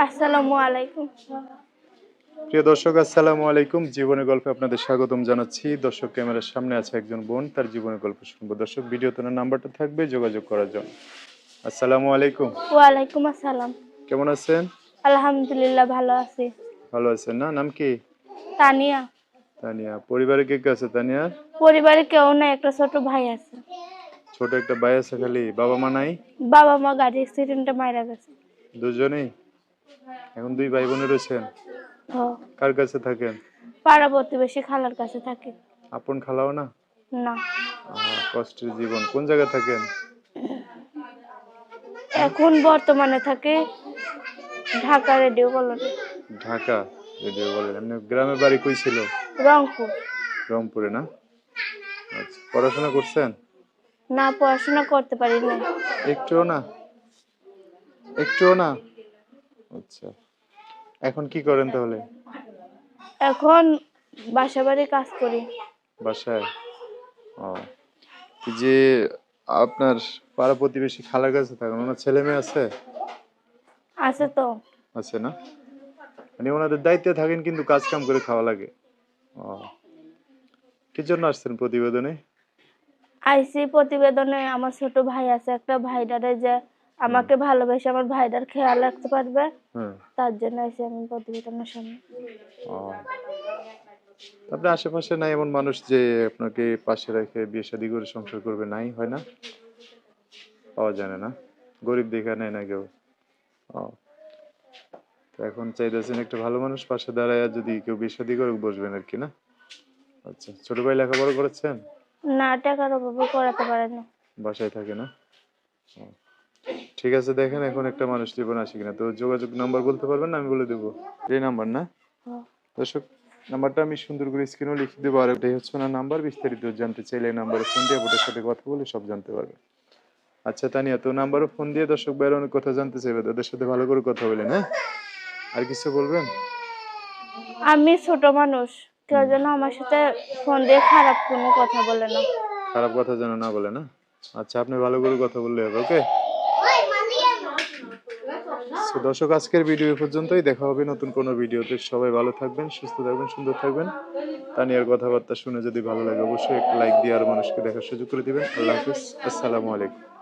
আসসালামু আলাইকুম। প্রিয় দর্শক, আসসালামু আলাইকুম। জীবনের গল্পে আপনাদের স্বাগতম জানাচ্ছি। দর্শক, ক্যামেরার সামনে আছে একজন বোন, তার জীবনের গল্প শুনবো। দর্শক, ভিডিওতে নাম্বারটা থাকবে যোগাযোগ করার জন্য। আসসালামু আলাইকুম। ওয়ালাইকুম আসসালাম। কেমন আছেন? আলহামদুলিল্লাহ, ভালো আছি। ভালো আছেন না? নাম কি? তানিয়া। তানিয়া। পরিবারে কে কে আছে তানিয়ার? পরিবারে কেউ নাই, একটা ছোট ভাই আছে। ছোট একটা ভাই আছে খালি? বাবা মা নাই? বাবা মা গাড়ি অ্যাক্সিডেন্টে মারা গেছে। দুজনেই? এখন দুই ভাই বোনে রয়েছেন? কার কাছে থাকেন? পাড়া প্রতিবেশী খালার কাছে থাকি। আপন খালাও না? না। কষ্টের জীবন। কোন জায়গায় থাকেন? এখন বর্তমানে থাকি Dhaka radio colony. Dhaka radio বলেন। এমনি গ্রামের বাড়ি কই ছিল? রংপুর। রংপুরে না? আচ্ছা, পড়াশোনা করছেন? না, পড়াশোনা করতে পারি না। একটুও না? একটুও না? আচ্ছা, এখন কি করেন তাহলে? এখন বাসা বাড়ি কাজ করি। বাসায়? ও, যে আপনার পাড়া প্রতিবেশী খালার কাছে থাকেন, ওনার ছেলে মেয়ে আছে? আছে তো। আছে না? মানে ওনাদের দায়িত্বে থাকেন কিন্তু কাজ কাম করে খাওয়া লাগে। ও, কি জন্য আসছেন প্রতিবেদনে? আইসি প্রতিবেদনে আমার ছোট ভাই আছে, একটা ভাইটারে যে আমাকে ভালোবেসে আমার ভাইটার খেয়াল রাখতে পারবে, তার জন্য আইসি আমি প্রতিবেদনের সামনে। আপনার আশেপাশে নাই এমন মানুষ যে আপনাকে পাশে রেখে বিয়ে শাদী করে সংসার করবে? নাই, হয় না? পাওয়া যায় না? গরিব দেখা নেয় না কেউ? ও, তো এখন চাইতেছেন একটা ভালো মানুষ পাশে দাঁড়ায়, যদি কেউ বিয়ে শাদী করে বসবেন আর কি, না? আচ্ছা, ছোট ভাই লেখাপড়া করেছেন? না, টাকার অভাবে করাতে পারে না। বাসায় থাকে না? ঠিক আছে, দেখেন এখন একটা মানুষ জীবন আসে কিনা। তো যোগাযোগ নাম্বার বলতে পারবেন না? আমি বলে দেবো। এই নাম্বার না? দর্শক, নাম্বারটা আমি সুন্দর করে স্ক্রিনেও লিখে দেবো। আর এটাই হচ্ছে না নাম্বার। বিস্তারিত জানতে চাইলে এই নাম্বারে ফোন দিয়ে ওদের সাথে কথা বলে সব জানতে পারবে। আচ্ছা তানিয়া, তো নাম্বারও ফোন দিয়ে দর্শক বাইরে অনেক কথা জানতে চাইবে, তাদের সাথে ভালো করে কথা বলেন। হ্যাঁ, আর কিছু বলবেন? আমি ছোট মানুষ, কেউ যেন আমার সাথে ফোন দিয়ে খারাপ কোনো কথা বলে না। খারাপ কথা যেন না বলে, না? আচ্ছা, আপনি ভালো করে কথা বললে হবে। ওকে। দর্শক, আজকের ভিডিও পর্যন্তই। দেখা হবে নতুন কোনো ভিডিওতে। সবাই ভালো থাকবেন, সুস্থ থাকবেন, সুন্দর থাকবেন। তানিয়ার কথাবার্তা শুনে যদি ভালো লাগে অবশ্যই একটা লাইক দিয়ে আর মানুষকে দেখার সুযোগ করে দিবেন। আল্লাহ হাফিজ। আসসালামু আলাইকুম।